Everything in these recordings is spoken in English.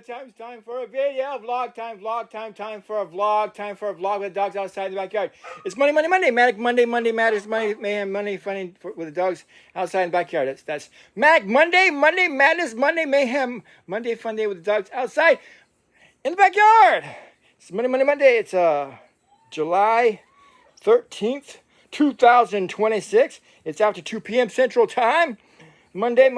time for a video. Vlog time for a vlog with the dogs outside the backyard. It's Monday, Manic Monday matters, mayhem, money, funny with the dogs outside the backyard. That's Manic Monday madness, Monday mayhem, Monday fun day with the dogs outside in the backyard. It's Monday. It's July 13th, 2026. It's after 2 p.m. Central Time. Monday.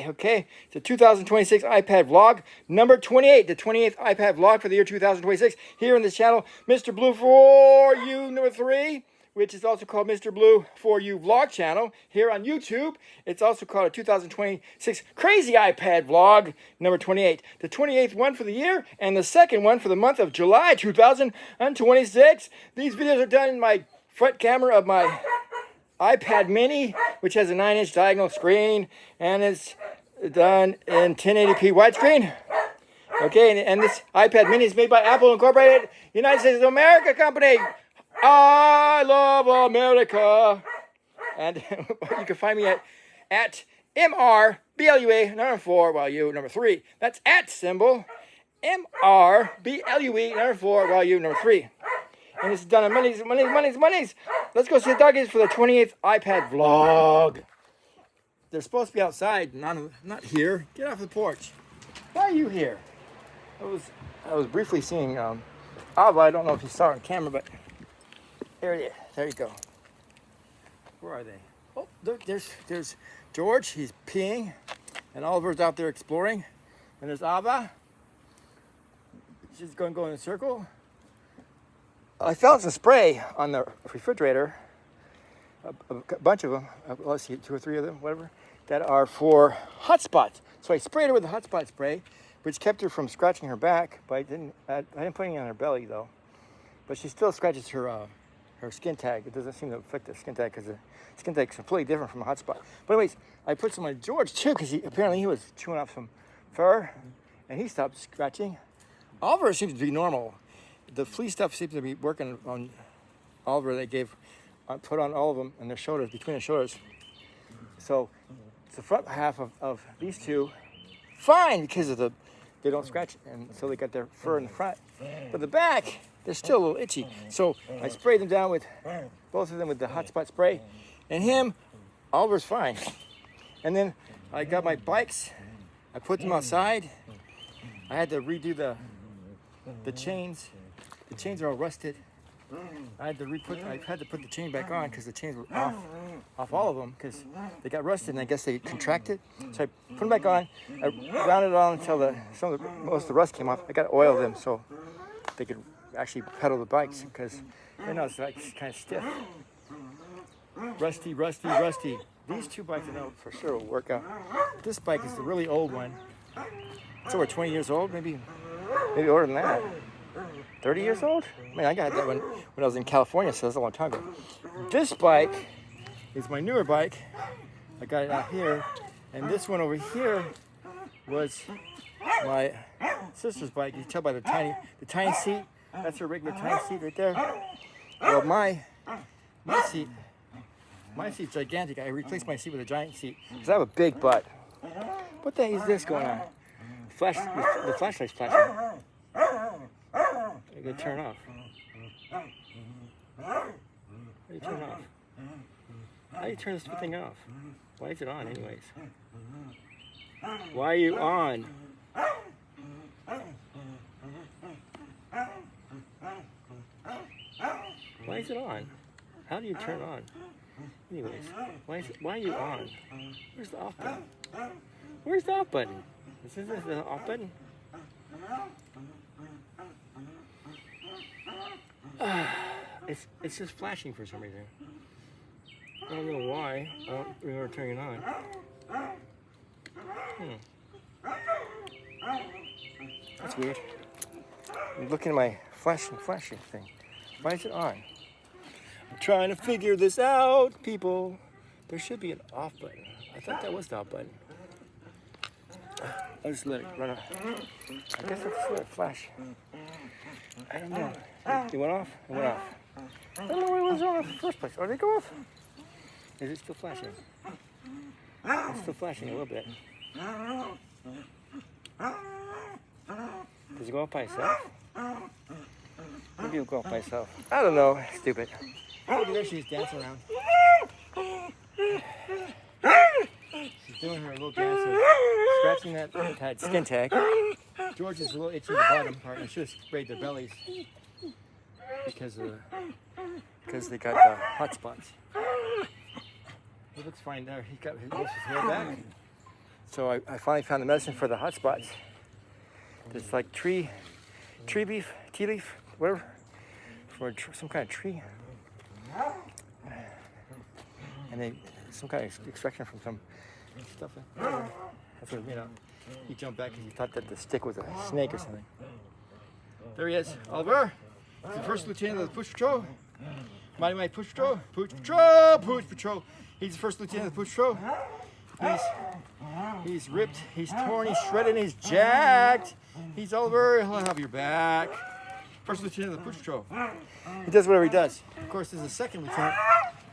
Okay, it's a 2026 iPad vlog, number 28, the 28th iPad vlog for the year 2026. Here on this channel, Mr. Blue for You number 3, which is also called Mr. Blue for You vlog channel. Here on YouTube, it's also called a 2026 Crazy iPad vlog, number 28, the 28th one for the year, and the second one for the month of July 2026. These videos are done in my front camera of my iPad mini, which has a 9-inch diagonal screen, and it's done in 1080p widescreen. Okay, and this iPad mini is made by Apple Incorporated, United States of America company. I love America. And you can find me at MRBLUE number 4, while you number 3. That's at symbol MRBLUE number 4, while you number 3. And this is done on Mondays. Let's go see the doggies for the 28th iPad vlog. They're supposed to be outside, not here. Get off the porch. Why are you here? I was briefly seeing Ava. I don't know if you saw her on camera, but there it is. There you go. Where are they? Oh, there's George. He's peeing, and Oliver's out there exploring. And there's Ava. She's going to go in a circle. I found some spray on the refrigerator, a bunch of them, let's see, 2 or 3 of them, whatever, that are for hot spots. So I sprayed her with the hot spot spray, which kept her from scratching her back, but I didn't put any on her belly though. But she still scratches her skin tag. It doesn't seem to affect the skin tag because the skin tag is completely different from a hot spot. But anyways, I put some on George too because apparently he was chewing off some fur and he stopped scratching. Oliver seems to be normal. The flea stuff seems to be working on Oliver. They put on all of them in their shoulders, between their shoulders. So it's the front half of these two, fine because they don't scratch, and so they got their fur in the front. But the back, they're still a little itchy. So I sprayed them down with both of them with the hot spot spray, and Oliver's fine. And then I got my bikes. I put them outside. I had to redo the chains. The chains are all rusted. I had to put the chain back on because the chains were off all of them because they got rusted and I guess they contracted. So I put them back on. I rounded it on until most of the rust came off. I got to oil them so they could actually pedal the bikes because right now it's kind of stiff. Rusty. These 2 bikes I know for sure will work out. This bike is the really old one. It's over 20 years old, maybe older than that. 30 years old? I mean, I got that when I was in California, so that's a long time ago. This bike is my newer bike. I got it out here. And this one over here was my sister's bike. You can tell by the tiny seat. That's her regular tiny seat right there. Well, my seat's gigantic. I replaced my seat with a giant seat because I have a big butt. What the heck is this going on? The flashlight's flashing. I gotta turn off. How do you turn off? How do you turn this thing off? Why is it on anyways? Why are you on? Why is it on? How do you turn on? Anyways, why are you on? Where's the off button? Where's the off button? Is this the off button? It's just flashing for some reason. I don't know why. I don't remember turning it on. That's weird. I'm looking at my flashing thing. Why is it on? I'm trying to figure this out, people. There should be an off button. I thought that was the off button. I'll just let it run off. I guess I'll just let it flash. I don't know. It went off? It went off. I don't know why it was on in the first place. Oh, did it go off? Is it still flashing? It's still flashing a little bit. he go up by himself? Maybe he'll go up by himself. I don't know. Stupid. Look at there, she's dancing around. She's doing her little dance, scratching that skin tag. George is a little itchy in the bottom part. I should have sprayed their bellies because they got hot spots. He looks fine there. He got his hair back. So I finally found the medicine for the hot spots. It's like tea leaf, whatever, for some kind of tree. And some kind of extraction from some stuff. That's what, he jumped back because he thought that the stick was a snake or something. There he is, Oliver. He's the first lieutenant of the Push Patrol. Mighty Push Patrol. Push Patrol. Push Patrol. He's the first lieutenant of the Push Patrol. He's ripped, he's torn, he's shredded, he's jacked. He's Oliver, he'll have your back. First lieutenant of the Push Patrol. He does whatever he does. Of course, there's a second lieutenant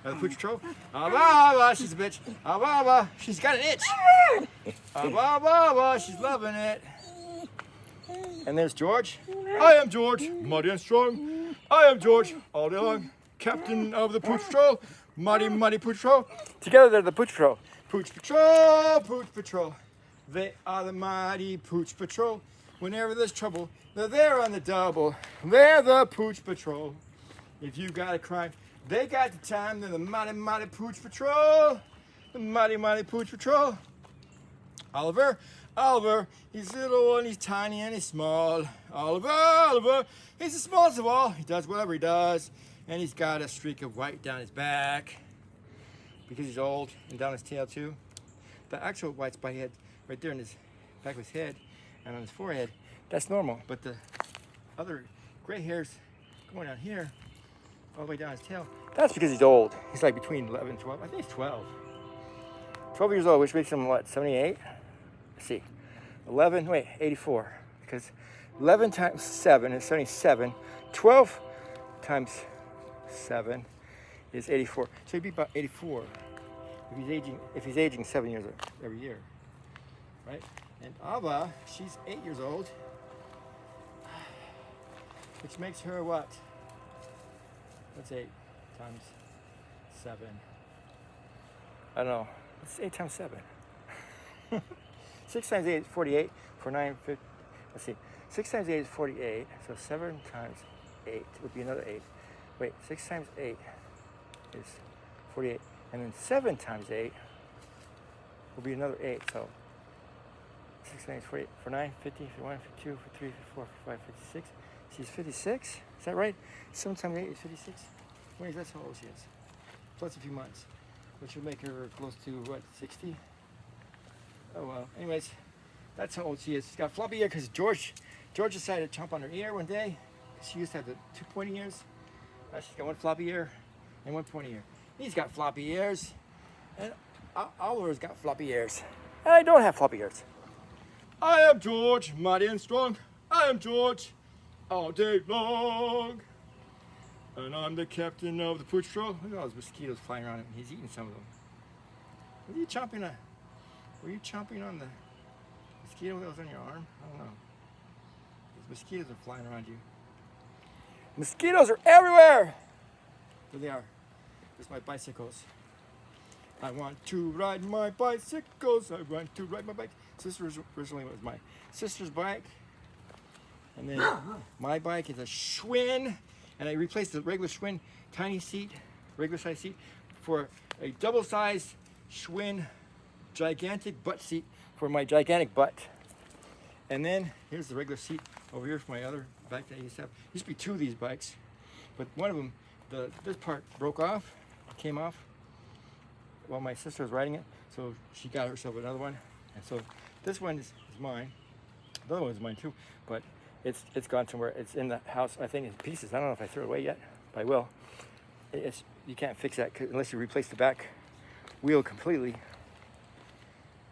of the Push Patrol. She's a bitch. She's got an itch. She's loving it. And there's George. I am George, mighty and strong. I am George, all day long, captain of the Push Patrol. Mighty Push Patrol. Together they're the Push Patrol. Pooch Patrol, Pooch Patrol. They are the mighty Pooch Patrol. Whenever there's trouble, they're there on the double. They're the Pooch Patrol. If you got a crime, they got the time. They're the mighty Pooch Patrol. The mighty Pooch Patrol. Oliver, he's little and he's tiny and he's small. Oliver, he's the smallest of all. He does whatever he does. And he's got a streak of white down his back. Because he's old, and down his tail too. The actual white spot he had right there in his back of his head and on his forehead, that's normal. But the other gray hairs going down here, all the way down his tail, that's because he's old. He's like between 11 and 12. I think he's 12. 12 years old, which makes him what, 78? Let's see. 84. Because 11 times 7 is 77. 12 times 7 is 84. So he'd be about 84 if he's aging 7 years every year, right? And Ava, she's 8 years old, which makes her what? What's 8 times 7? I don't know. What's 8 times 7? 6 times 8 is 48. For 9, 50. Let's see. 6 times 8 is 48. So 7 times 8 would be another 8. Wait, 6 times 8 is 48, and then 7 times 8 will be another 8. So 6 times 48 for 9, 50, 51, 52, 53, 54, 55, 56. She's 56. Is that right? 7 times 8 is 56. Wait, that's how old she is. Plus a few months, which will make her close to what, 60? Oh well. Anyways, that's how old she is. She's got floppy ear because George decided to chomp on her ear one day. She used to have the 2 pointy ears. Now she's got 1 floppy ear and 1 pointy ear. He's got floppy ears, and Oliver's got floppy ears. And I don't have floppy ears. I am George, mighty and strong. I am George, all day long. And I'm the captain of the Pooch Patrol. Look at all those mosquitoes flying around him. He's eating some of them. Were you chomping on the mosquito that was on your arm? I don't know. These mosquitoes are flying around you. Mosquitoes are everywhere! There they are. There's my bicycles. I want to ride my bicycles. I want to ride my bike. Originally it was my sister's bike. And then my bike is a Schwinn. And I replaced the regular Schwinn tiny seat, regular size seat, for a double-sized Schwinn gigantic butt seat for my gigantic butt. And then here's the regular seat over here for my other bike that I used to have. Used to be 2 of these bikes, but one of them, this part broke off, came off while my sister was riding it. So she got herself another one. And so this one is mine. The other one is mine too, but it's gone somewhere. It's in the house, I think, in pieces. I don't know if I threw it away yet, but I will. You can't fix that unless you replace the back wheel completely.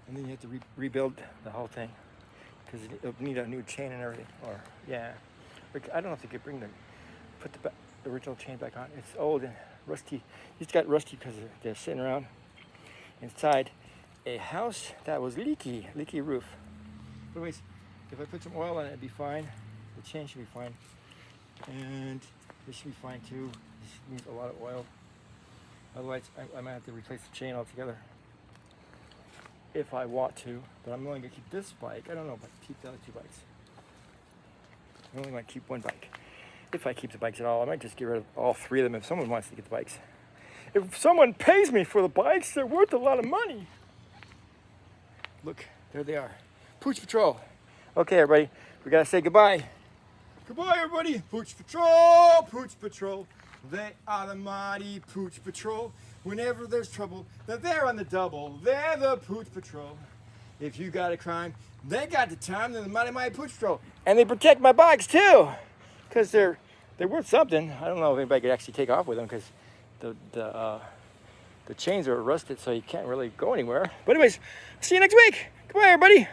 And then you have to rebuild the whole thing because it'll need a new chain and everything. Or, yeah. I don't know if they could put the original chain back on. It's old and rusty. It's got rusty because they're sitting around inside a house that was leaky roof. But anyways, if I put some oil on it, it'd be fine. The chain should be fine. And this should be fine too. This needs a lot of oil. Otherwise, I might have to replace the chain altogether. If I want to. But I'm only going to keep this bike. I don't know if I can keep the other two bikes. I only want to keep one bike. If I keep the bikes at all, I might just get rid of all three of them if someone wants to get the bikes. If someone pays me for the bikes, they're worth a lot of money. Look, there they are. Pooch Patrol. Okay, everybody, we gotta say goodbye. Goodbye, everybody. Pooch Patrol, Pooch Patrol. They are the mighty Pooch Patrol. Whenever there's trouble, they're there on the double. They're the Pooch Patrol. If you got a crime, they got the time. They're the mighty Pooch Patrol. And they protect my bikes too, because they're worth something. I don't know if anybody could actually take off with them because the chains are rusted, so you can't really go anywhere. But anyways, see you next week. Goodbye, everybody.